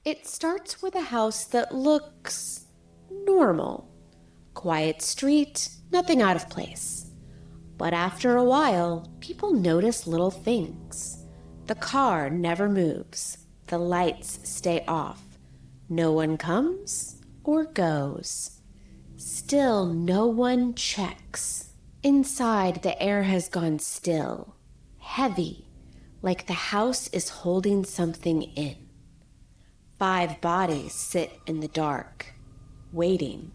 It starts with a house that looks normal. Quiet street, nothing out of place. But after a while, people notice little things. The car never moves. The lights stay off. No one comes or goes. Still, no one checks. Inside, the air has gone still, heavy, like the house is holding something in. 5 bodies sit in the dark, waiting.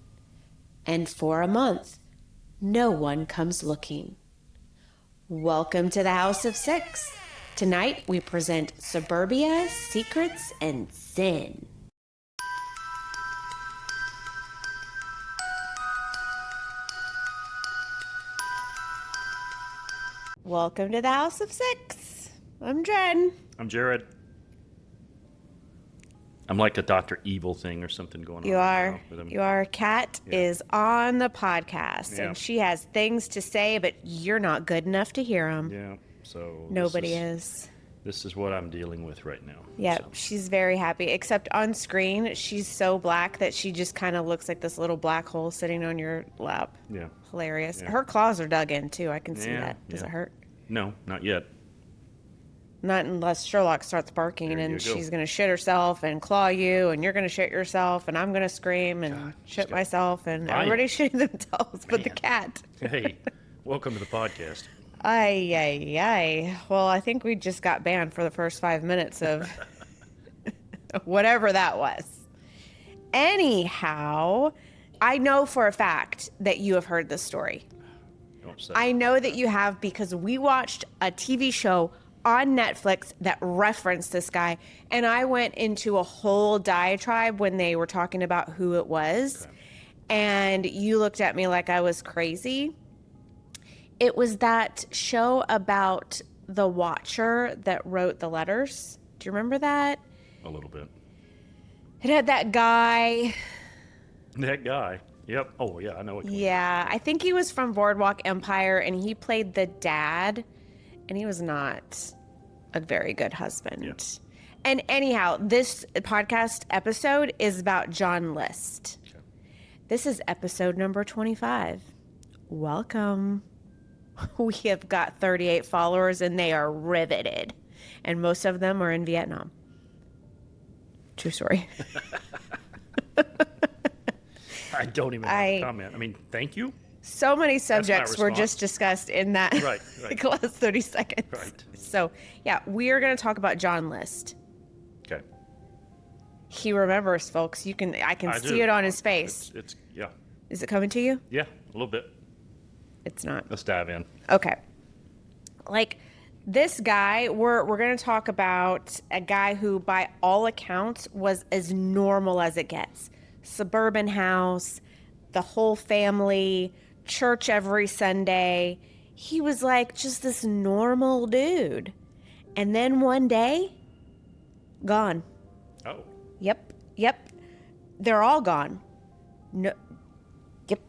And for a month, no one comes looking. Welcome to the House of Six. Tonight, we present Suburbia, Secrets, and Sin. Welcome to the House of Six. I'm Jen. I'm Jared. I'm like a Dr. Evil thing or something going on. You right are. now with him. You are. Kat is on the podcast, and she has things to say, but you're not good enough to hear them. Yeah, so... Nobody is. This is what I'm dealing with right now. Yeah, so. She's very happy, except on screen, she's so black that she just kind of looks like this little black hole sitting on your lap. Yeah. Hilarious. Yeah. Her claws are dug in, too. I can see that. Does it hurt? No, not yet. Not unless Sherlock starts barking and she's going to shit herself and claw you, and you're going to shit yourself, and I'm going to scream and shit myself, and everybody's shitting themselves but the cat. Hey, welcome to the podcast. Ay. Well, I think we just got banned for the first 5 minutes of whatever that was. Anyhow, I know for a fact that you have heard this story. Don't say. I know that you have because we watched a TV show on Netflix that referenced this guy, and I went into a whole diatribe when they were talking about who it was, and you looked at me like I was crazy. It was that show about the Watcher that wrote the letters. Do you remember that? A little bit. It had that guy. That guy. Yep. Oh, yeah, I know what. Yeah, I think he was from Boardwalk Empire, and he played the dad, and he was not a very good husband. Yeah. And anyhow, this podcast episode is about John List. Okay. This is episode number 25. Welcome. We have got 38 followers, and they are riveted. And most of them are in Vietnam. True story. I don't even have a comment. I mean, thank you. So many subjects were just discussed in that right. like last 30 seconds. Right. So, yeah, we are going to talk about John List. Okay. He remembers, folks. I can see it on his face. It's Is it coming to you? Yeah, a little bit. It's not. Let's dive in. Okay. Like this guy, we're going to talk about a guy who, by all accounts, was as normal as it gets. Suburban house, the whole family, church every Sunday. He was like just this normal dude. And then one day, gone. Oh. Yep. They're all gone. No. Yep.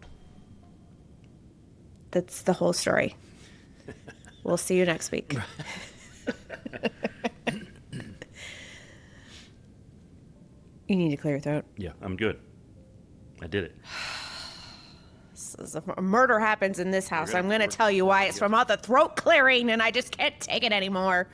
That's the whole story. We'll see you next week. You need to clear your throat. Yeah, I'm good. I did it. A murder happens in this house. I'm going to tell you why. It's from all the throat clearing, and I just can't take it anymore.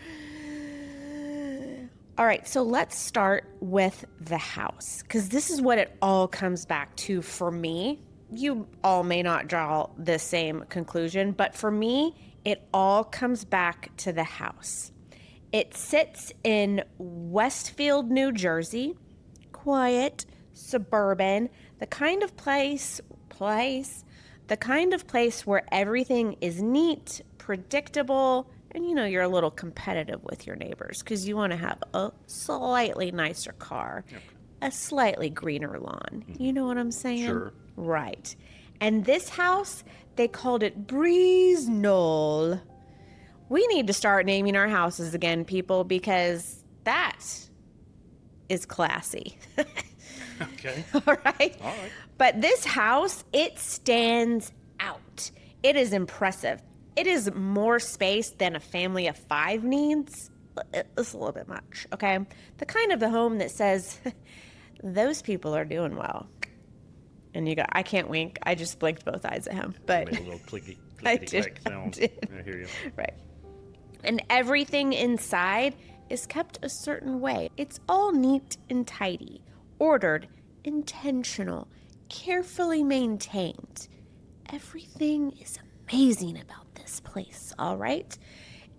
All right, so let's start with the house, because this is what it all comes back to for me. You all may not draw the same conclusion, but for me, it all comes back to the house. It sits in Westfield, New Jersey. Quiet, suburban, the kind of place where everything is neat, predictable, and you're a little competitive with your neighbors because you want to have a slightly nicer car, a slightly greener lawn. You know what I'm saying? Sure. Right. And this house, they called it Breeze Knoll. We need to start naming our houses again, people, because that is classy. Okay. All right. But this house, it stands It is impressive. It is more space than a family of 5 needs. it's a little bit much, okay? The kind of the home that says, those people are doing well. And you go, I can't wink. I just blinked both eyes at him. But made a little clicky I click sound. I hear you. Right. And everything inside is kept a certain way. It's all neat and tidy, ordered, intentional, carefully maintained. Everything is amazing about this place, all right?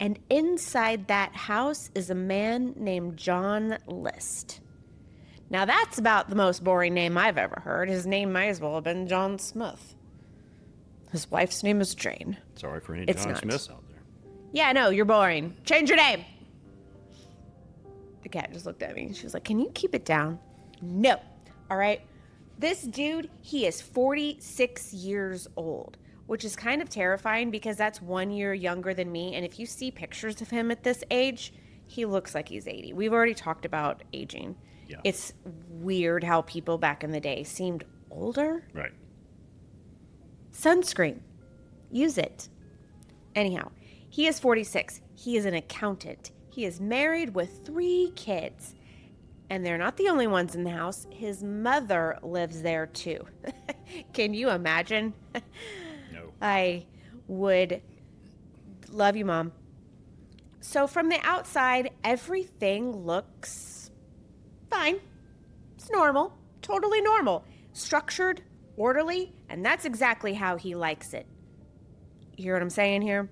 And inside that house is a man named John List. Now that's about the most boring name I've ever heard. His name might as well have been John Smith. His wife's name is Jane. Sorry for any It's John not. Smiths out there. Yeah, no, you're boring. Change your name. The cat just looked at me. She was like, can you keep it down? No. All right. This dude, he is 46 years old, which is kind of terrifying because that's 1 year younger than me. And if you see pictures of him at this age, he looks like he's 80. We've already talked about aging. Yeah. It's weird how people back in the day seemed older. Right. Sunscreen. Use it. Anyhow, he is 46. He is an accountant. He is married with 3 kids. And they're not the only ones in the house. His mother lives there too. Can you imagine? No. I would love you, Mom. So from the outside, everything looks fine. It's normal. Totally normal. Structured, orderly, and that's exactly how he likes it. You hear what I'm saying here?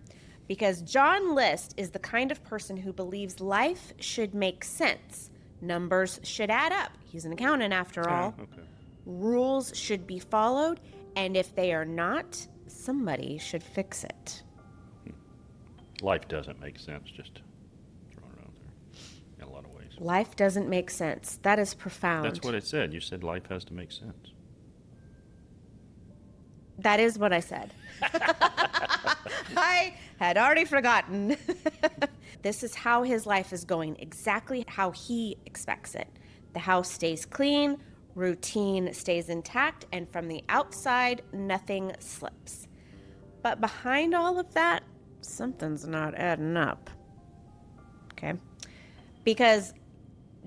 Because John List is the kind of person who believes life should make sense. Numbers should add up. He's an accountant after all. Okay. Rules should be followed, and if they are not, somebody should fix it. Life doesn't make sense, just throwing it out there in a lot of ways. Life doesn't make sense. That is profound. That's what it said. You said life has to make sense. That is what I said. I had already forgotten. This is how his life is going, exactly how he expects it. The house stays clean, routine stays intact, and from the outside, nothing slips. But behind all of that, something's not adding up. Okay? Because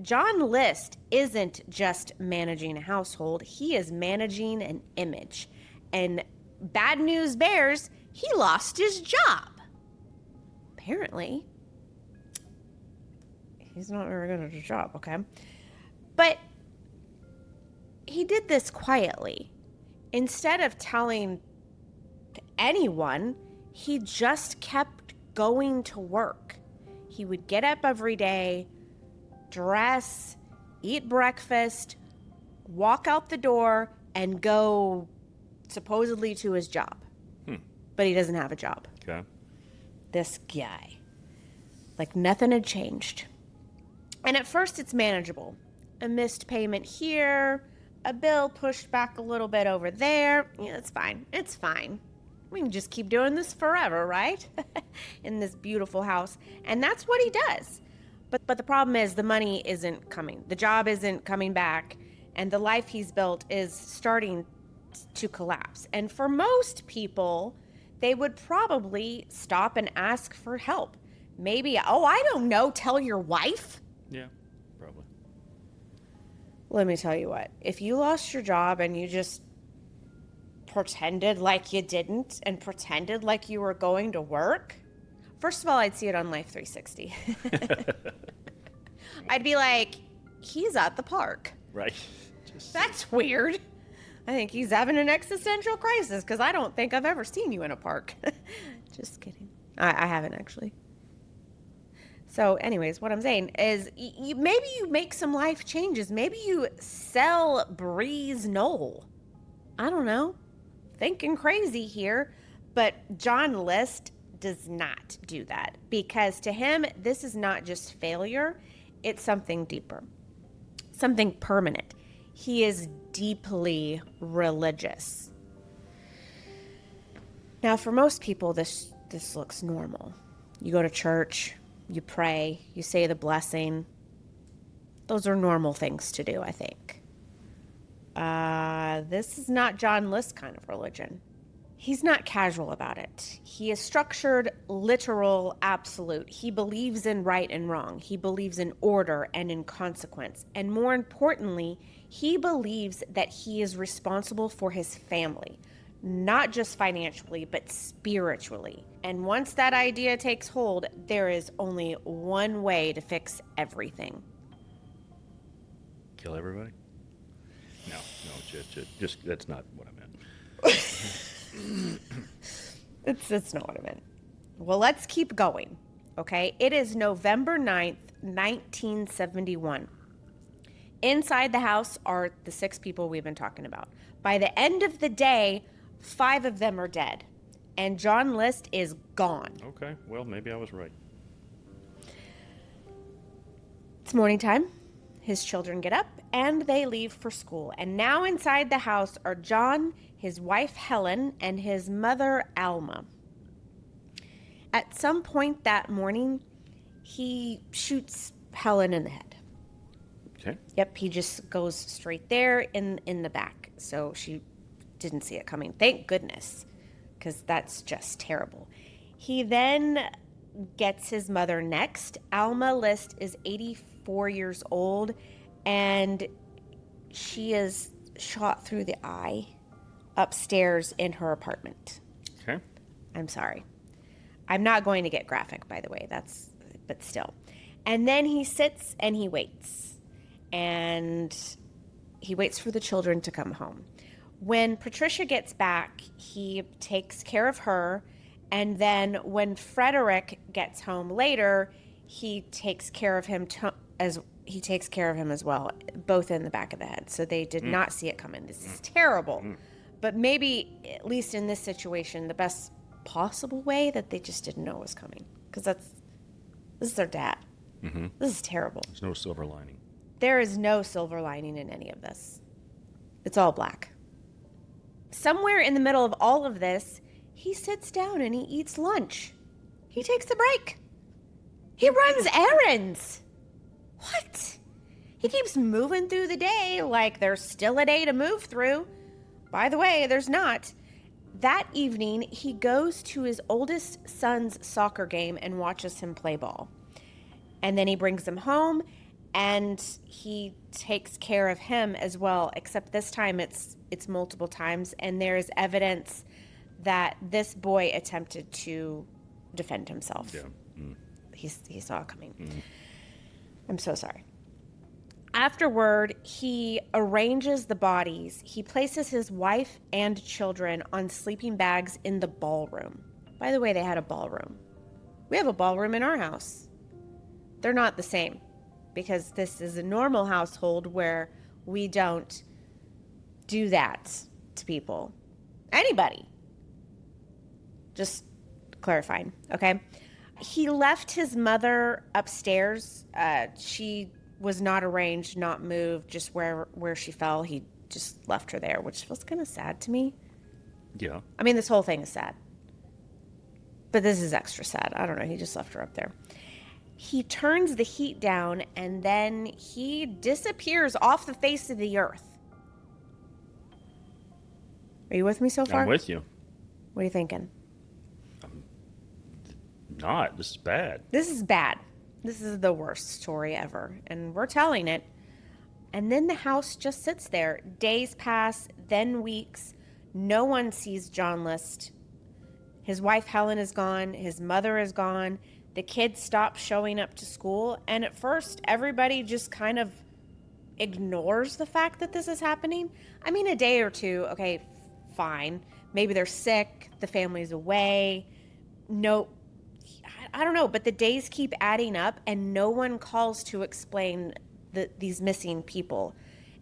John List isn't just managing a household, he is managing an image. And bad news bears, he lost his job. Apparently. He's not very good at his job, okay? But he did this quietly. Instead of telling anyone, he just kept going to work. He would get up every day, dress, eat breakfast, walk out the door, and go supposedly to his job. But he doesn't have a job. Okay. This guy. Like nothing had changed. And at first it's manageable. A missed payment here, a bill pushed back a little bit over there. Yeah, it's fine. It's fine. We can just keep doing this forever, right? In this beautiful house. And that's what he does. But the problem is the money isn't coming. The job isn't coming back. And the life he's built is starting to collapse. And for most people, they would probably stop and ask for help. Maybe, I don't know, tell your wife? Yeah, probably. Let me tell you what, if you lost your job and you just pretended like you didn't and pretended like you were going to work, first of all, I'd see it on Life 360. I'd be like, he's at the park. Right. That's weird. I think he's having an existential crisis because I don't think I've ever seen you in a park. Just kidding. I haven't actually. So anyways, what I'm saying is maybe you make some life changes. Maybe you sell Breeze Knoll. I don't know. Thinking crazy here. But John List does not do that because to him, this is not just failure. It's something deeper, something permanent. He is deeply religious. Now, for most people, this looks normal. You go to church, you pray, you say the blessing. Those are normal things to do, I think. This is not John List's kind of religion. He's not casual about it. He is structured, literal, absolute. He believes in right and wrong. He believes in order and in consequence. And more importantly, he believes that he is responsible for his family, not just financially, but spiritually. And once that idea takes hold, there is only one way to fix everything. Kill everybody? No, just that's not what I meant. It's not what I meant. Well, let's keep going, okay? It is November 9th, 1971. Inside the house are the 6 people we've been talking about. By the end of the day, 5 of them are dead, and John List is gone. Okay, well, maybe I was right. It's morning time. His children get up, and they leave for school. And now inside the house are John, his wife Helen, and his mother Alma. At some point that morning, he shoots Helen in the head. Okay. Yep, he just goes straight there in the back. So she didn't see it coming. Thank goodness, because that's just terrible. He then gets his mother next. Alma List is 84 years old, and she is shot through the eye upstairs in her apartment. Okay. I'm sorry. I'm not going to get graphic, by the way. But still. And then he sits and he waits. And he waits for the children to come home. When Patricia gets back, he takes care of her. And then when Frederick gets home later, he takes care of him as well, both in the back of the head. So they did not see it coming. This is terrible. But maybe, at least in this situation, the best possible way that they just didn't know was coming. Because this is their dad. Mm-hmm. This is terrible. There's no silver lining. There is no silver lining in any of this. It's all black. Somewhere in the middle of all of this, he sits down and he eats lunch. He takes a break. He runs errands. What? He keeps moving through the day like there's still a day to move through. By the way, there's not. That evening, he goes to his oldest son's soccer game and watches him play ball. And then he brings him home and he takes care of him as well, except this time it's multiple times, and there's evidence that this boy attempted to defend himself. Yeah. Mm. He saw it coming. Mm. I'm so sorry. Afterward, he arranges the bodies. He places his wife and children on sleeping bags in the ballroom. By the way, they had a ballroom. We have a ballroom in our house. They're not the same, because this is a normal household where we don't do that to people. Anybody. Just clarifying, okay? He left his mother upstairs. She was not arranged, not moved, just where she fell. He just left her there, which feels kind of sad to me. Yeah. I mean, this whole thing is sad. But this is extra sad. I don't know. He just left her up there. He turns the heat down, and then he disappears off the face of the earth. Are you with me so far? I'm with you. What are you thinking? Not. This is bad. This is bad. This is the worst story ever, and we're telling it. And then the house just sits there. Days pass, then weeks. No one sees John List. His wife Helen is gone. His mother is gone. The kids stop showing up to school. And at first, everybody just kind of ignores the fact that this is happening. I mean, a day or two, okay, fine. Maybe they're sick. The family's away. No, I don't know. But the days keep adding up, and no one calls to explain these missing people.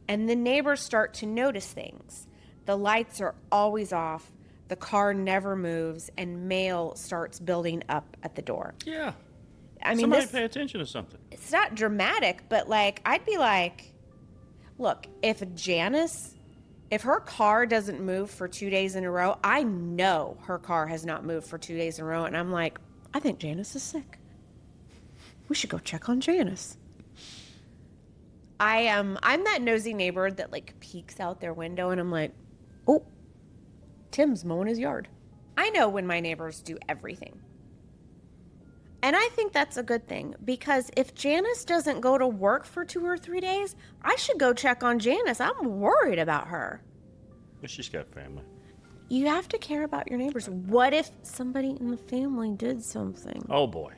And the neighbors start to notice things. The lights are always off. The car never moves, and mail starts building up at the door. Yeah. I mean, somebody pay attention to something. It's not dramatic, but like, I'd be like, look, if her car doesn't move for 2 days in a row, I know her car has not moved for 2 days in a row. And I'm like, I think Janice is sick. We should go check on Janice. I'm that nosy neighbor that like peeks out their window, and I'm like, oh, Tim's mowing his yard. I know when my neighbors do everything. And I think that's a good thing, because if Janice doesn't go to work for 2 or 3 days, I should go check on Janice. I'm worried about her. But she's got family. You have to care about your neighbors. What if somebody in the family did something? Oh, boy.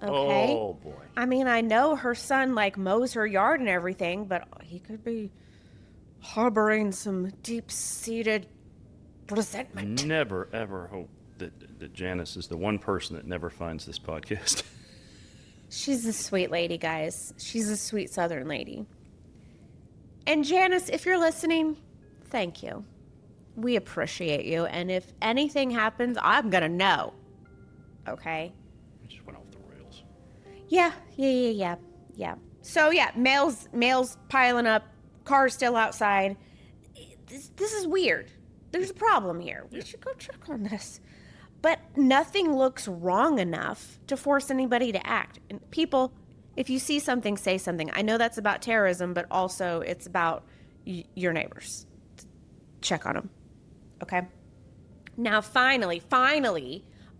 Okay. Oh, boy. I mean, I know her son, like, mows her yard and everything, but he could be harboring some deep-seated resentment. Never, ever hope that Janice is the one person that never finds this podcast. She's a sweet lady, guys. She's a sweet Southern lady. And Janice, if you're listening, thank you. We appreciate you. And if anything happens, I'm going to know. Okay? It just went off the rails. Yeah. So, yeah, mail's piling up. Cars still outside. This is weird. There's a problem here. We should go check on this. But nothing looks wrong enough to force anybody to act. And people, if you see something, say something. I know that's about terrorism, but also it's about your neighbors. Check on them. Okay? Now, finally,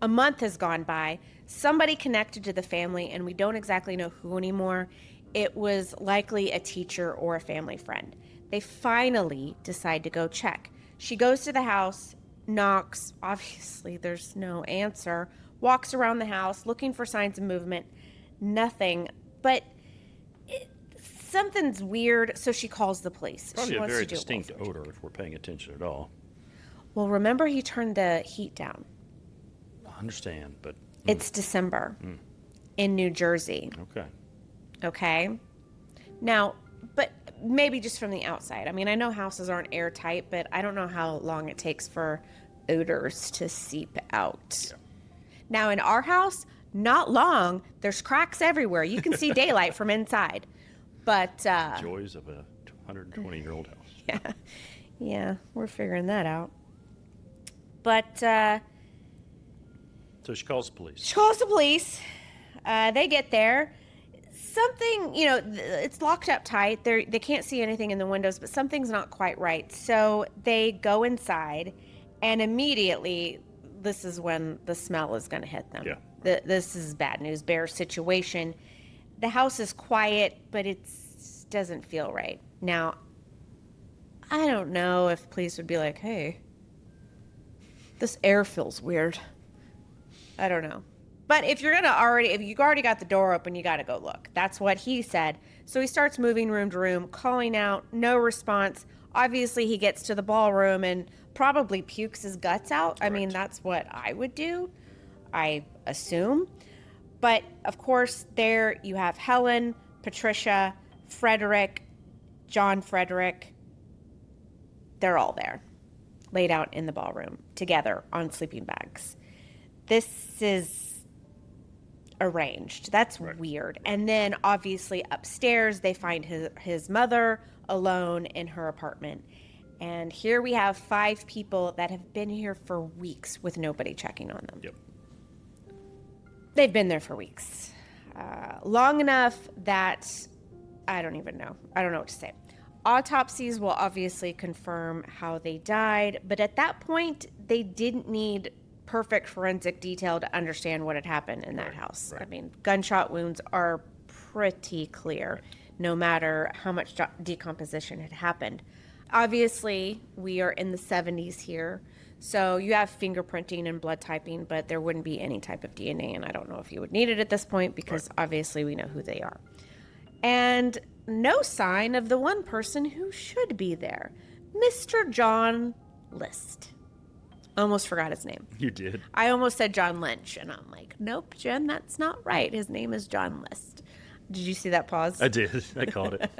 a month has gone by. Somebody connected to the family, and we don't exactly know who anymore. It was likely a teacher or a family friend. They finally decide to go check. She goes to the house, knocks. Obviously, there's no answer. Walks around the house looking for signs of movement. Nothing. But something's weird, so she calls the police. Probably a very distinct odor if we're paying attention at all. Well, remember he turned the heat down. I understand, but... It's December in New Jersey. Okay? Now, but maybe just from the outside. I mean, I know houses aren't airtight, but I don't know how long it takes for odors to seep out. Yeah. Now, in our house, not long. There's cracks everywhere. You can see daylight from inside. But joys of a 120-year-old house. Yeah, we're figuring that out. But so she calls the police. They get there. Something, it's locked up tight. They can't see anything in the windows, but something's not quite right. So they go inside, and immediately, this is when the smell is going to hit them. Yeah. This is bad news bear situation. The house is quiet, but it doesn't feel right. Now, I don't know if police would be like, hey, this air feels weird. I don't know. But if you've already got the door open, you got to go look. That's what he said. So he starts moving room to room, calling out, no response. Obviously, he gets to the ballroom and probably pukes his guts out. Right. I mean, that's what I would do, I assume. But, of course, there you have Helen, Patricia, Frederick, John Frederick. They're all there, laid out in the ballroom, together on sleeping bags. This is arranged. That's right. Weird. And then, obviously, upstairs, they find his mother alone in her apartment. And here we have 5 people that have been here for weeks with nobody checking on them. Yep. They've been there for weeks. Long enough that I don't even know. I don't know what to say. Autopsies will obviously confirm how they died, but at that point, they didn't need perfect forensic detail to understand what had happened in that house. Right. I mean, gunshot wounds are pretty clear, no matter how much decomposition had happened. Obviously, we are in the 70s here, so you have fingerprinting and blood typing, but there wouldn't be any type of DNA, and I don't know if you would need it at this point because obviously we know who they are. And no sign of the one person who should be there, Mr. John List. Almost forgot his name. You did? I almost said John Lynch, and I'm like, nope, Jen, that's not right. His name is John List. Did you see that pause? I did. I caught it.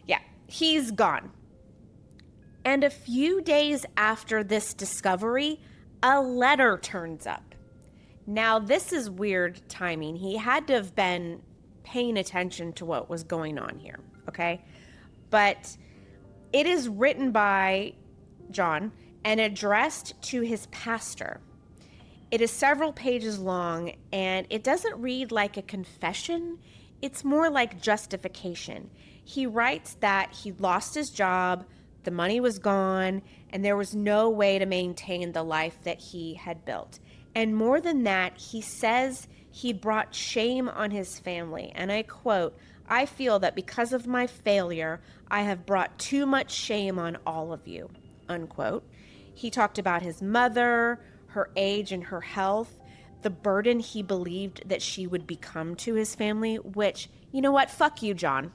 Yeah, he's gone. And a few days after this discovery, a letter turns up. Now, this is weird timing. He had to have been paying attention to what was going on here, okay? But it is written by John and addressed to his pastor. It is several pages long, and it doesn't read like a confession. It's more like justification. He writes that he lost his job, The money was gone, and there was no way to maintain the life that he had built. And more than that, he says he brought shame on his family. And I quote, "I feel that because of my failure, I have brought too much shame on all of you," unquote. He talked about his mother, her age and her health, the burden he believed that she would become to his family, which, you know what? Fuck you, John.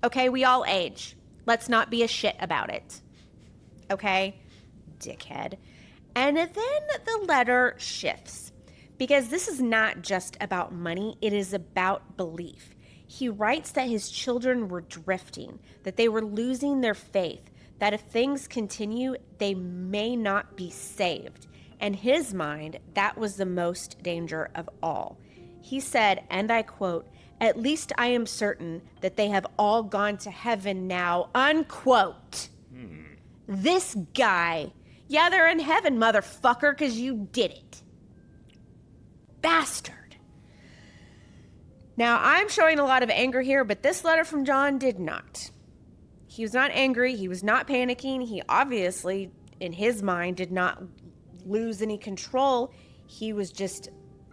Okay, we all age. Let's not be a shit about it. Okay? Dickhead. And then the letter shifts, because this is not just about money, it is about belief. He writes that his children were drifting, that they were losing their faith, that if things continue, they may not be saved. In his mind, that was the most danger of all. He said, and I quote, "At least I am certain that they have all gone to heaven now," unquote. This guy, yeah, they're in heaven, motherfucker, because you did it. Bastard. Now, I'm showing a lot of anger here, but this letter from John did not. He was not angry. He was not panicking. He obviously, in his mind, did not lose any control. He was just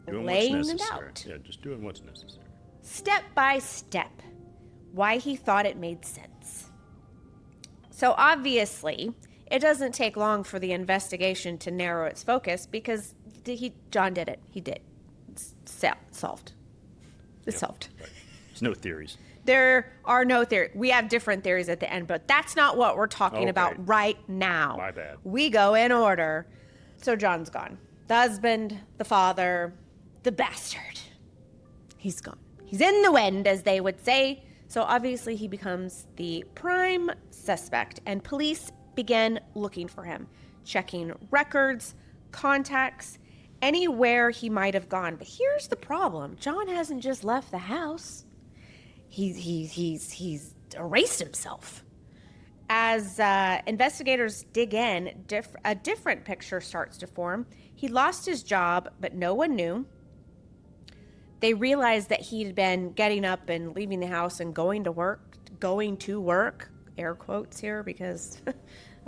laying it out. Yeah, just doing what's necessary. Step by step, why he thought it made sense. So obviously, it doesn't take long for the investigation to narrow its focus, because John did it. He did. It's solved. It's solved. Right. There's no theories. There are no theories. We have different theories at the end, but that's not what we're talking about right now. My bad. We go in order. So John's gone. The husband, the father, the bastard. He's gone. He's in the wind, as they would say. So obviously he becomes the prime suspect, and police began looking for him, checking records, contacts, anywhere he might have gone. But here's the problem. John hasn't just left the house. He's erased himself. As investigators dig in, a different picture starts to form. He lost his job, but no one knew. They realized that he'd been getting up and leaving the house and going to work, air quotes here, because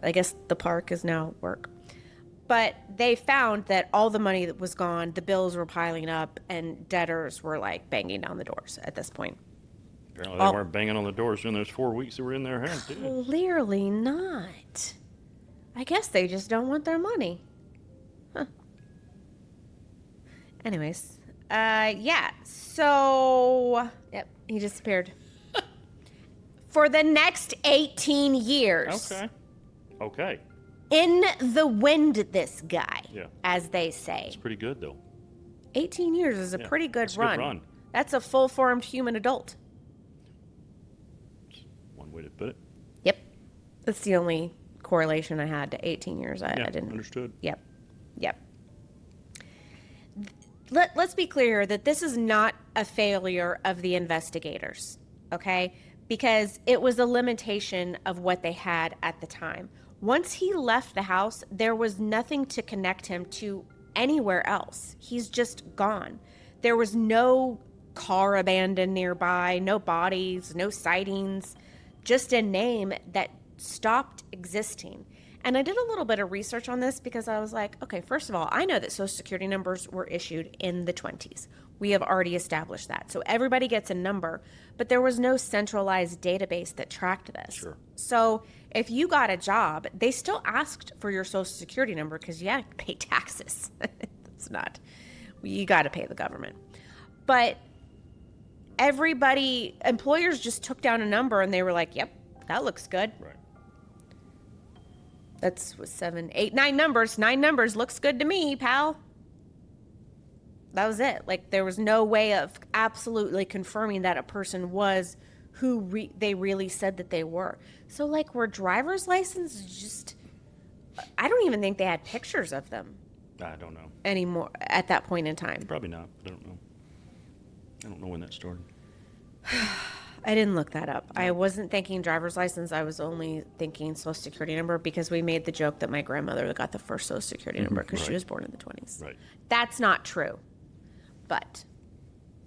I guess the park is now work. But they found that all the money that was gone, the bills were piling up, and debtors were like banging down the doors at this point. Apparently they weren't banging on the doors during those 4 weeks that were in their house, did they? Clearly not. I guess they just don't want their money. Huh. Anyways, yeah. So, yep, he disappeared. For the next 18 years. Okay. In the wind, this guy, Yeah. as they say. It's pretty good, though. 18 years is a pretty good That's run. a good run. That's a full-formed human adult. One way to put it. Yep. That's the only correlation I had to 18 years. I didn't. Understood. Yep. Let's be clear that this is not a failure of the investigators, okay? Because it was a limitation of what they had at the time. Once he left the house, there was nothing to connect him to anywhere else. He's just gone. There was no car abandoned nearby, no bodies, no sightings, just a name that stopped existing. And I did a little bit of research on this because I was like, okay, first of all, I know that Social Security numbers were issued in the 20s. We have already established that. So everybody gets a number, but there was no centralized database that tracked this. Sure. So if you got a job, they still asked for your Social Security number because you had to pay taxes. It's not, you got to pay the government. But employers just took down a number and they were like, yep, that looks good. Right. That's 7, 8, 9 numbers. 9 numbers looks good to me, pal. That was it. Like, there was no way of absolutely confirming that a person was who they really said that they were. So, like, were driver's licenses just... I don't even think they had pictures of them. I don't know. Anymore at that point in time. Probably not. I don't know. I don't know when that started. I didn't look that up. I wasn't thinking driver's license. I was only thinking Social Security number because we made the joke that my grandmother got the first Social Security number because she was born in the 20s. Right. That's not true. But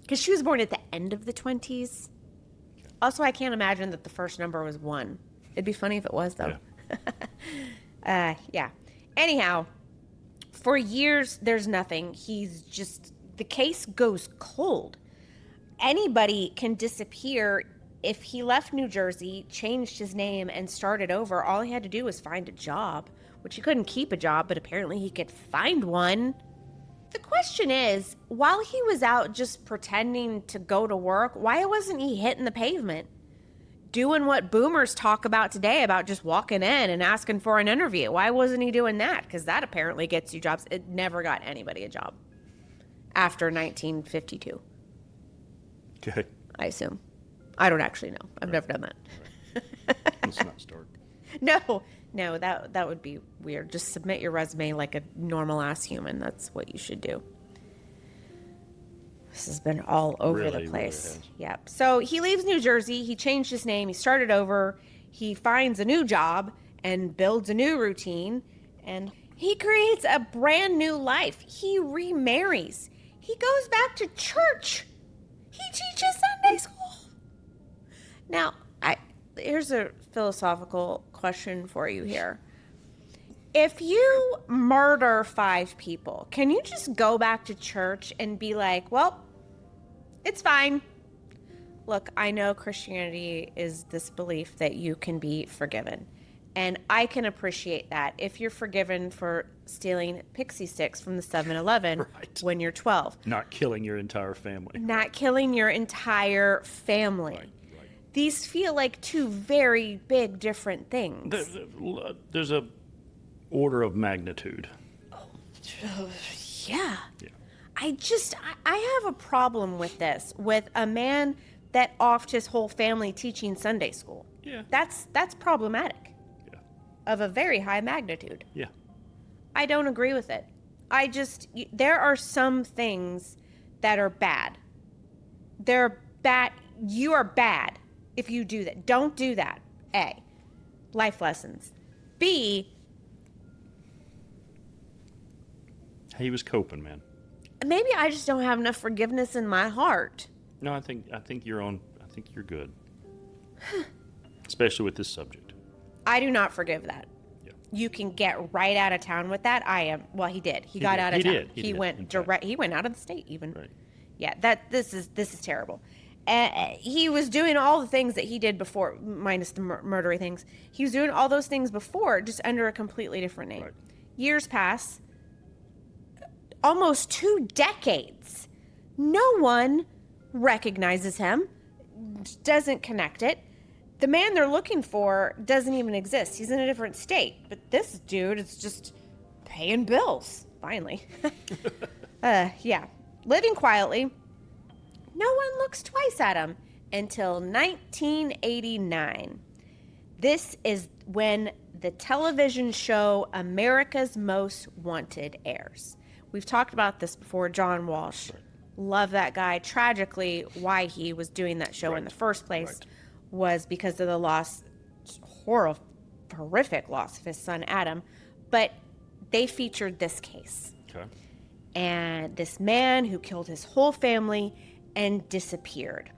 because she was born at the end of the 20s. Also, I can't imagine that the first number was 1. It'd be funny if it was, though. Yeah. Yeah. Anyhow, for years, there's nothing. The case goes cold. Anybody can disappear. If he left New Jersey, changed his name, and started over, all he had to do was find a job, which he couldn't keep a job, but apparently he could find one. The question is, while he was out just pretending to go to work, why wasn't he hitting the pavement? Doing what boomers talk about today, about just walking in and asking for an interview. Why wasn't he doing that? Because that apparently gets you jobs. It never got anybody a job after 1952. Okay. I assume. I don't actually know. I've never done that. Right. Let's not start. No, that would be weird. Just submit your resume like a normal ass human. That's what you should do. This has been all over the place. Really Yep. So he leaves New Jersey. He changed his name. He started over. He finds a new job and builds a new routine. And he creates a brand new life. He remarries. He goes back to church. He teaches Sunday school. Now, here's a philosophical question for you here. If you murder 5 people, can you just go back to church and be like, well, it's fine? Look, I know Christianity is this belief that you can be forgiven. And I can appreciate that if you're forgiven for stealing pixie sticks from the 7-Eleven Right. when you're 12. Not killing your entire family. Not killing your entire family. Right. These feel like 2 very big different things. There's a order of magnitude. Yeah. Yeah. I have a problem with this, with a man that offed his whole family teaching Sunday school. Yeah. That's problematic. Yeah. Of a very high magnitude. Yeah. I don't agree with it. There are some things that are bad. They're bad. You are bad if you do that. Don't do that. A, life lessons. B, He was coping, man. maybe I just don't have enough forgiveness in my heart. No, I think you're on. I think you're good. Especially with this subject. I do not forgive that. Yeah. You can get right out of town with that. Well, he did. He got did. out of He town. did. He went did, direct. He went out of the state even. Right. Yeah, this is terrible. He was doing all the things that he did before, minus the murdery things. He was doing all those things before, just under a completely different name. Right. Years pass. Almost 2 decades. No one recognizes him, doesn't connect it. The man they're looking for doesn't even exist. He's in a different state. But this dude is just paying bills, finally. Yeah. Living quietly. No one looks twice at him until 1989. This is when the television show America's Most Wanted airs. We've talked about this before. John Walsh. Right. Love that guy. Tragically, why he was doing that show in the first place was because of the horrific loss of his son, Adam. But they featured this case. Okay. And this man who killed his whole family and disappeared.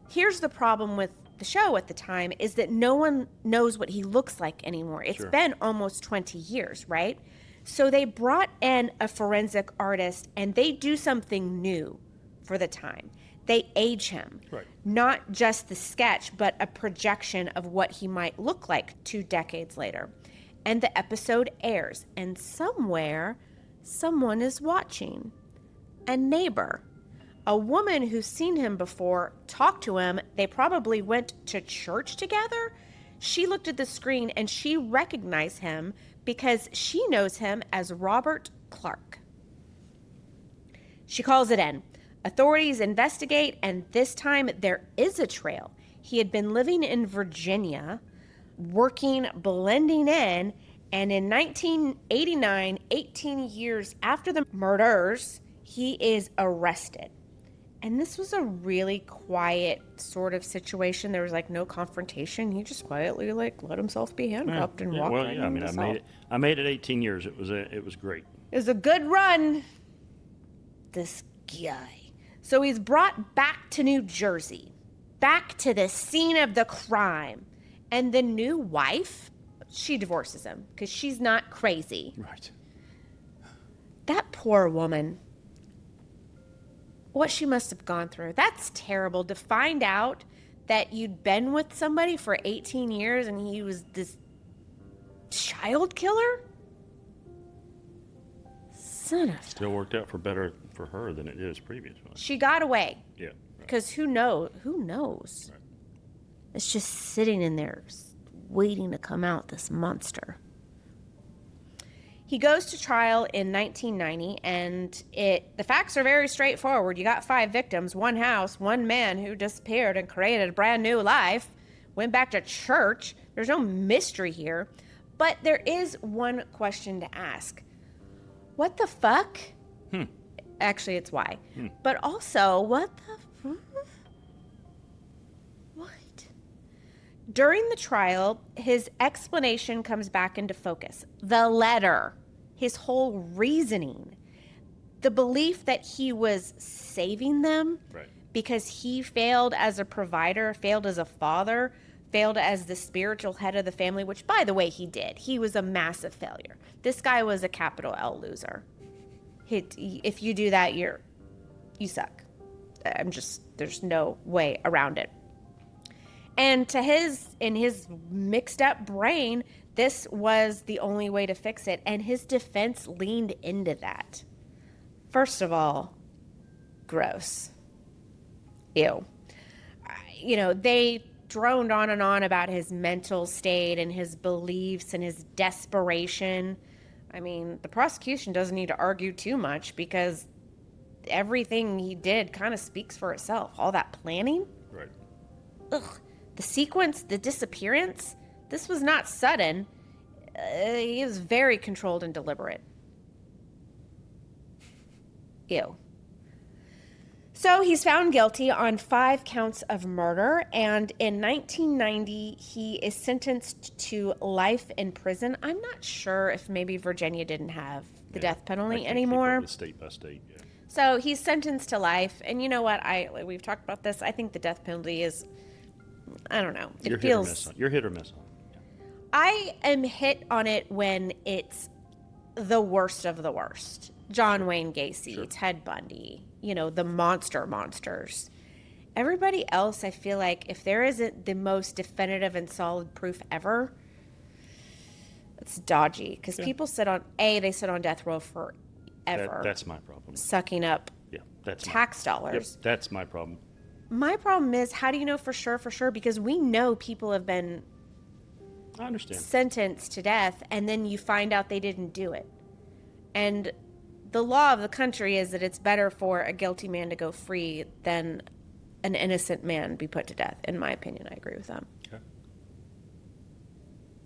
Here's the problem with the show at the time is that no one knows what he looks like anymore. It's been almost 20 years, right? So they brought in a forensic artist and they do something new for the time. They age him. Right. Not just the sketch, but a projection of what he might look like 2 decades later. And the episode airs, and somewhere, someone is watching. A neighbor. A woman who's seen him before talked to him. They probably went to church together. She looked at the screen and she recognized him because she knows him as Robert Clark. She calls it in. Authorities investigate, and this time there is a trail. He had been living in Virginia, working, blending in, and in 1989, 18 years after the murders, he is arrested. And this was a really quiet sort of situation. There was no confrontation. He just quietly let himself be handcuffed and walked right into the cell. I made it 18 years. It was great. It was a good run. This guy. So he's brought back to New Jersey, back to the scene of the crime. And the new wife, she divorces him because she's not crazy. Right. That poor woman. What she must have gone through. That's terrible to find out that you'd been with somebody for 18 years and he was this child killer. Son of... Still worked out for better for her than it is previously. She got away. Yeah. Right. Because who knows? Right. It's just sitting in there waiting to come out, this monster. He goes to trial in 1990, and the facts are very straightforward. You got 5 victims, 1 house, 1 man who disappeared and created a brand new life, went back to church. There's no mystery here. But there is one question to ask. What the fuck? Actually, it's why. But also, what the fuck? What? During the trial, his explanation comes back into focus. The letter, his whole reasoning, the belief that he was saving them because he failed as a provider, failed as a father, failed as the spiritual head of the family, which, by the way, he did. He was a massive failure. This guy was a capital L loser. If you do that, you suck. There's no way around it. And in his mixed up brain, this was the only way to fix it. And his defense leaned into that. First of all, gross. Ew. They droned on and on about his mental state and his beliefs and his desperation. I mean, the prosecution doesn't need to argue too much because everything he did kind of speaks for itself. All that planning. Right. Ugh. The sequence, the disappearance, this was not sudden. He was very controlled and deliberate. Ew. So he's found guilty on 5 counts of murder, and in 1990, he is sentenced to life in prison. I'm not sure if maybe Virginia didn't have the death penalty anymore. State by state, yeah. So he's sentenced to life, and you know what? We've talked about this. I think the death penalty is, I don't know. You're hit or miss on it. Yeah. I am hit on it when it's the worst of the worst. John Wayne Gacy, Ted Bundy, the monsters. Everybody else, I feel like if there isn't the most definitive and solid proof ever, it's dodgy. Because people sit on death row forever. That's my problem. Sucking up tax dollars. Yep, that's my problem. My problem is, how do you know for sure? Because we know people have been sentenced to death, and then you find out they didn't do it. And the law of the country is that it's better for a guilty man to go free than an innocent man be put to death. In my opinion, I agree with them. Okay.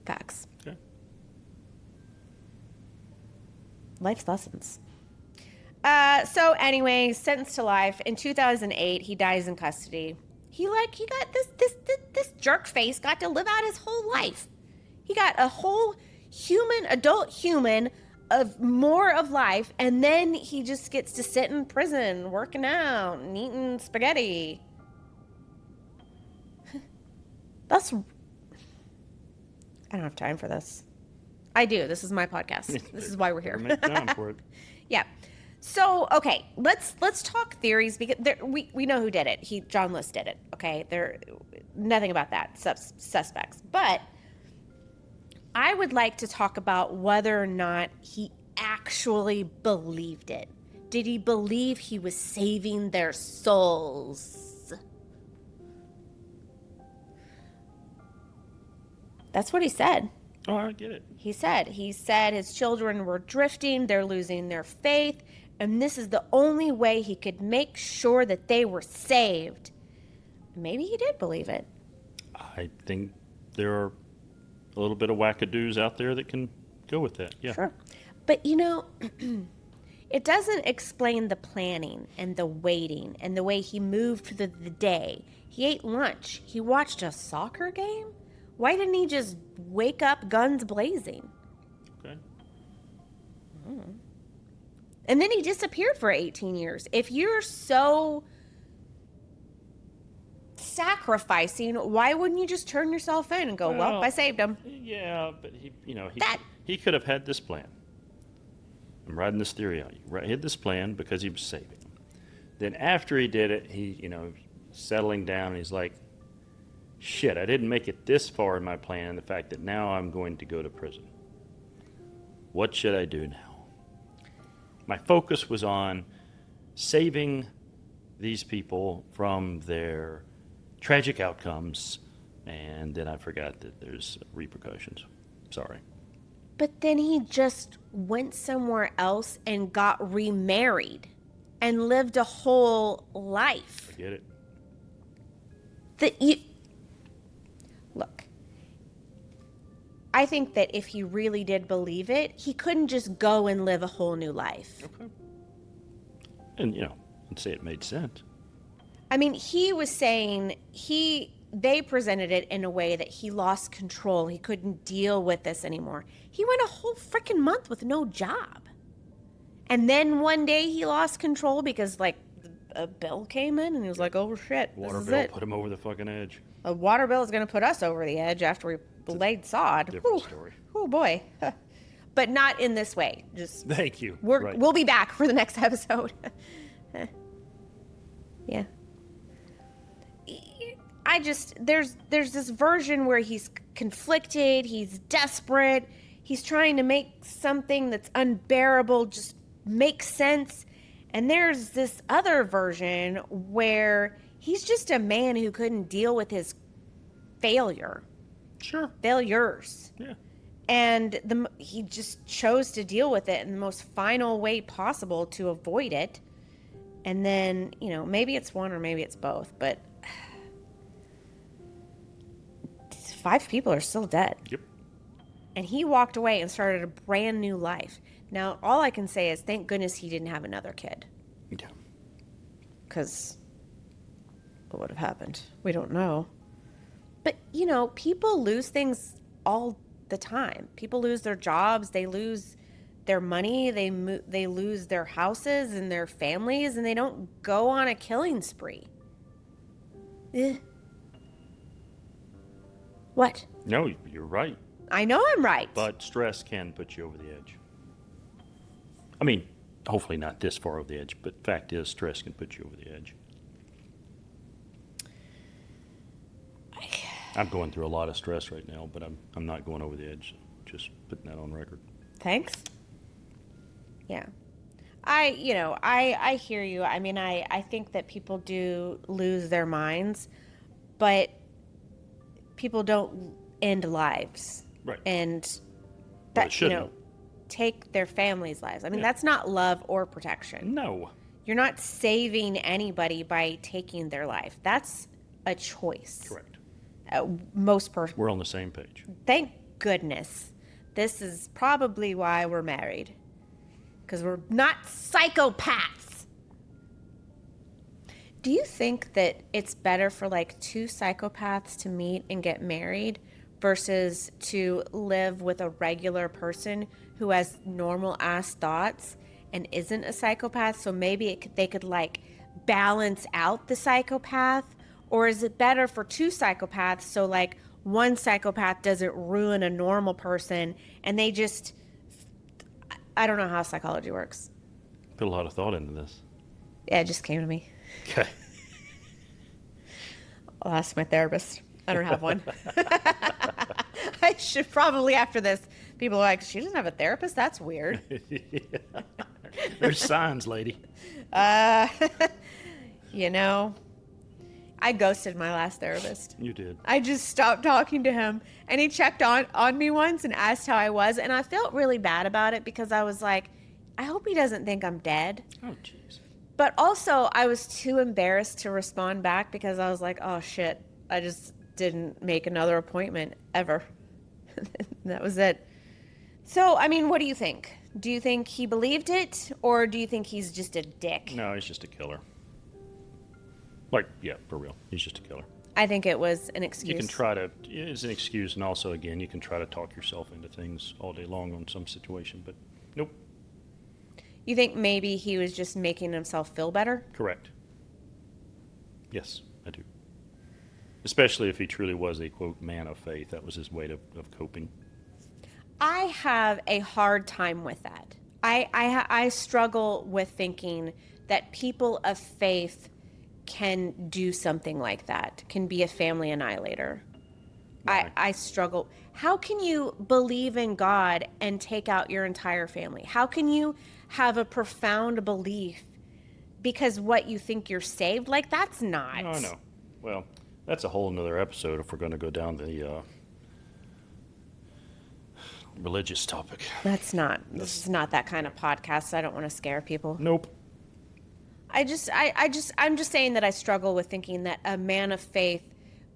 Facts. Okay. Life's lessons. So anyway, sentenced to life. In 2008, he dies in custody. He got this jerk face got to live out his whole life. He got a whole adult human of more of life, and then he just gets to sit in prison working out and eating spaghetti. I don't have time for this. I do. This is my podcast. This is why we're here. Make time for it. Yeah. So, okay, let's talk theories, because we know who did it. John List did it. Okay, nothing about that. Suspects, but I would like to talk about whether or not he actually believed it. Did he believe he was saving their souls? That's what he said. Oh, I get it. He said his children were drifting, they're losing their faith, and this is the only way he could make sure that they were saved. Maybe he did believe it. I think there are a little bit of wackadoos out there that can go with that. Yeah. Sure. But, it doesn't explain the planning and the waiting and the way he moved through the day. He ate lunch. He watched a soccer game. Why didn't he just wake up guns blazing? Okay. And then he disappeared for 18 years. If you're so sacrificing, why wouldn't you just turn yourself in and go, well, I saved him? Yeah, but he could have had this plan. I'm riding this theory on you. He had this plan because he was saving him. Then after he did it, settling down, and he's like, shit, I didn't make it this far in my plan, the fact that now I'm going to go to prison. What should I do now? My focus was on saving these people from their tragic outcomes, and then I forgot that there's repercussions. Sorry. But then he just went somewhere else and got remarried and lived a whole life. I get it. Look, I think that if he really did believe it, he couldn't just go and live a whole new life. Okay. And, I'd say it made sense. I mean, he was saying they presented it in a way that he lost control. He couldn't deal with this anymore. He went a whole freaking month with no job. And then one day he lost control because, like, a bill came in and he was like, oh, shit, Water this is bill it. put him over the fucking edge. A water bill is going to put us over the edge after we laid sod. Different story. Oh, boy. But not in this way. Just Thank you. We'll be back for the next episode. Yeah. There's this version where he's conflicted, he's desperate, he's trying to make something that's unbearable just make sense. And there's this other version where he's just a man who couldn't deal with his failures. Yeah. And he just chose to deal with it in the most final way possible to avoid it. And then, maybe it's one or maybe it's both, but 5 people are still dead. Yep. And he walked away and started a brand new life. Now, all I can say is thank goodness he didn't have another kid. Yeah. Because what would have happened? We don't know. But, people lose things all the time. People lose their jobs. They lose their money. They lose their houses and their families, and they don't go on a killing spree. What? No, you're right. I know I'm right. But stress can put you over the edge. I mean, hopefully not this far over the edge, but fact is, stress can put you over the edge. I'm going through a lot of stress right now, but I'm not going over the edge. Just putting that on record. Thanks. Yeah. I hear you. I mean, I think that people do lose their minds, but people don't end lives. Right. And that, take their families' lives. I mean, that's not love or protection. No. You're not saving anybody by taking their life. That's a choice. Correct. Most persons. We're on the same page. Thank goodness. This is probably why we're married. Because we're not psychopaths. Do you think that it's better for like 2 psychopaths to meet and get married versus to live with a regular person who has normal ass thoughts and isn't a psychopath? So maybe they could like balance out the psychopath. Or is it better for 2 psychopaths so like one psychopath doesn't ruin a normal person and they just, I don't know how psychology works. Put a lot of thought into this. Yeah, it just came to me. Okay. I'll ask my therapist. I don't have one. I should probably after this. People are like, she doesn't have a therapist? That's weird. There's signs, lady. I ghosted my last therapist. You did. I just stopped talking to him. And he checked on me once and asked how I was. And I felt really bad about it because I was like, I hope he doesn't think I'm dead. Oh, jeez. But also, I was too embarrassed to respond back because I was like, oh, shit. I just didn't make another appointment ever. That was it. So, I mean, what do you think? Do you think he believed it? Or do you think he's just a dick? No, he's just a killer. Like, yeah, for real. He's just a killer. I think it was an excuse. You can try to, it's an excuse, and also, again, you can try to talk yourself into things all day long on some situation, but nope. You think maybe he was just making himself feel better? Correct. Yes, I do. especially if he truly was a, quote, man of faith. That was his way of coping. I have a hard time with that. I struggle with thinking that people of faith can do something like that, can be a family annihilator. Why? I struggle. How can you believe in God and take out your entire family? How can you have a profound belief because what you think you're saved? Like, that's not. No, I know. Well, that's a whole nother episode if we're going to go down the religious topic. This is not that kind of podcast. So I don't want to scare people. Nope. I'm just saying that I struggle with thinking that a man of faith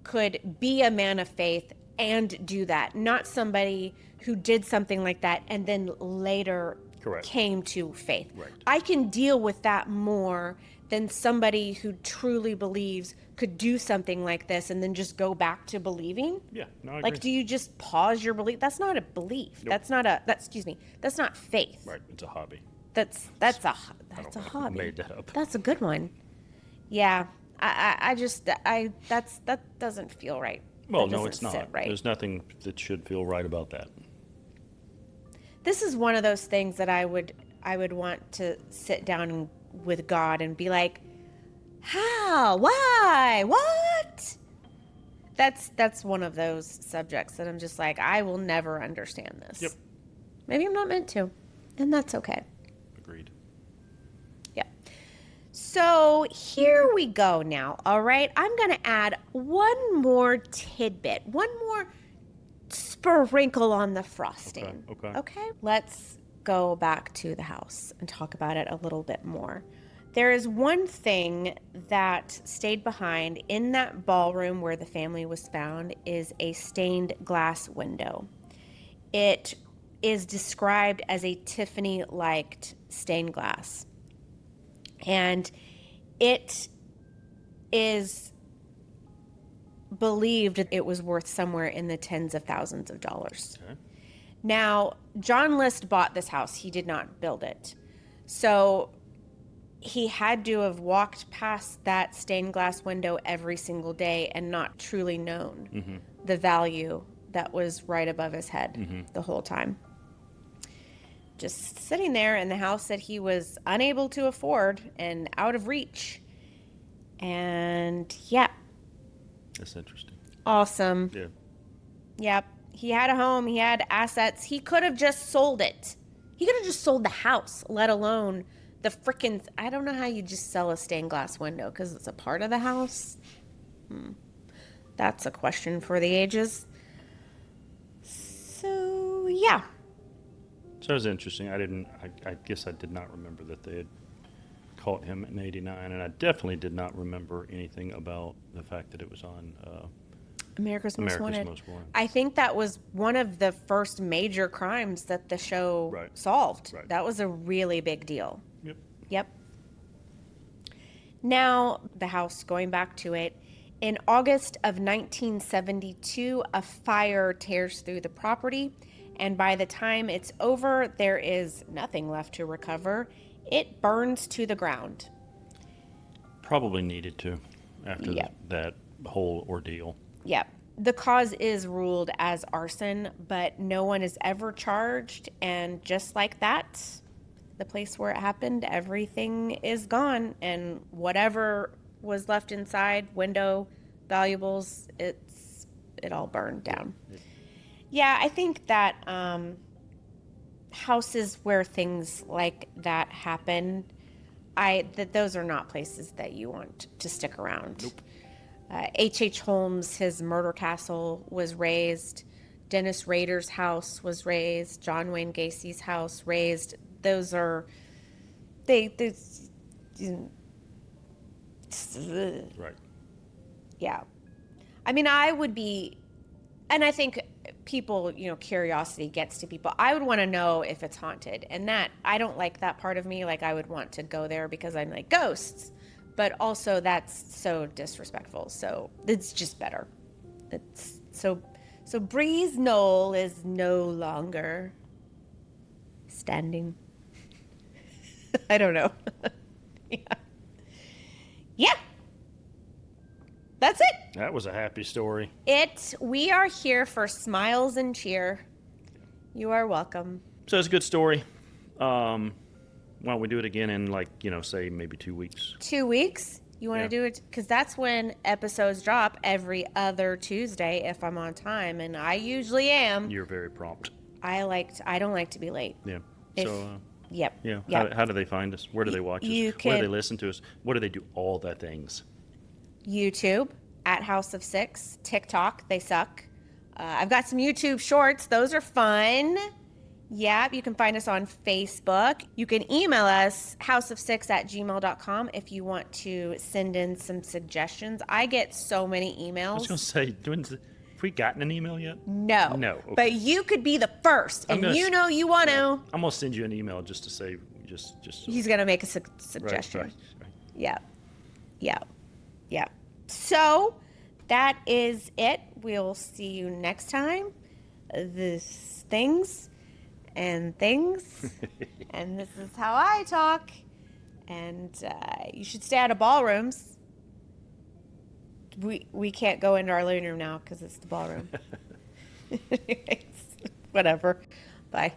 could be a man of faith and do that, not somebody who did something like that and then later Correct. came to faith. Right. I can deal with that more than somebody who truly believes could do something like this and then just go back to believing. Yeah, no, I agree. Like, do you just pause your belief? That's not a belief. Nope. That's not faith. Right, it's a hobby. That's a hobby. I made that up. That's a good one. Yeah, that doesn't feel right. Well, That no, doesn't it's not. sit right. There's nothing that should feel right about that. This is one of those things that I would want to sit down with God and be like, how? Why? What? That's one of those subjects that I'm just like, I will never understand this. Yep. Maybe I'm not meant to, and that's okay. Agreed. Yeah. So here we go now. All right. I'm going to add one more tidbit, one more sprinkle on the frosting. Okay. Let's go back to the house and talk about it a little bit more. There is one thing that stayed behind in that ballroom where the family was found is a stained glass window. It is described as a Tiffany-liked stained glass. And it is believed it was worth somewhere in the tens of thousands of dollars. Okay. Now, John List bought this house. He did not build it. So he had to have walked past that stained glass window every single day and not truly known the value that was right above his head the whole time. Just sitting there in the house that he was unable to afford and out of reach. And yeah. That's interesting. Awesome. Yeah. Yep. He had a home. He had assets. He could have just sold it. He could have just sold the house, let alone the frickin'... I don't know how you just sell a stained glass window because it's a part of the house. That's a question for the ages. So, yeah. So it was interesting. I guess I did not remember that they had caught him in '89, and I definitely did not remember anything about the fact that it was on America's Most Wanted. Most Wanted. I think that was one of the first major crimes that the show solved. Right. That was a really big deal. Yep. Now, the house, going back to it, in August of 1972, a fire tears through the property, and by the time it's over, there is nothing left to recover. It burns to the ground. Probably needed to after that whole ordeal. Yep. The cause is ruled as arson, but no one is ever charged, and just like that, the place where it happened, everything is gone, and whatever was left inside, window, valuables, it all burned down. Yeah, I think that houses where things like that happen, those are not places that you want to stick around. Nope. H.H. Holmes, his murder castle was razed. Dennis Rader's house was razed. John Wayne Gacy's house razed. Those are, Right. Yeah. I mean, I would be, and I think people, curiosity gets to people. I would want to know if it's haunted, and that, I don't like that part of me. Like, I would want to go there because I'm like, ghosts. But also that's so disrespectful. So it's just better. It's so Breeze Knoll is no longer standing. I don't know. Yeah. That's it. That was a happy story. We are here for smiles and cheer. You are welcome. So it's a good story. Why don't we do it again in say maybe 2 weeks? 2 weeks? You want to do it? Because that's when episodes drop, every other Tuesday if I'm on time, and I usually am. You're very prompt. I don't like to be late. Yeah. Yep. Yeah. Yep. How do they find us? Where do they watch us? Where do they listen to us? What do they do? All the things. YouTube at House of Six. TikTok, they suck. I've got some YouTube shorts. Those are fun. Yeah, you can find us on Facebook. You can email us, houseof6@gmail.com, if you want to send in some suggestions. I get so many emails. I was going to say, have we gotten an email yet? No. No. Okay. But you could be the first, and you want to. I'm going to send you an email just to say, just. He's going to make a suggestion. Right. Yeah. So that is it. We'll see you next time. This things. And this is how I talk. And you should stay out of ballrooms. We can't go into our living room now because it's the ballroom. Whatever. Bye.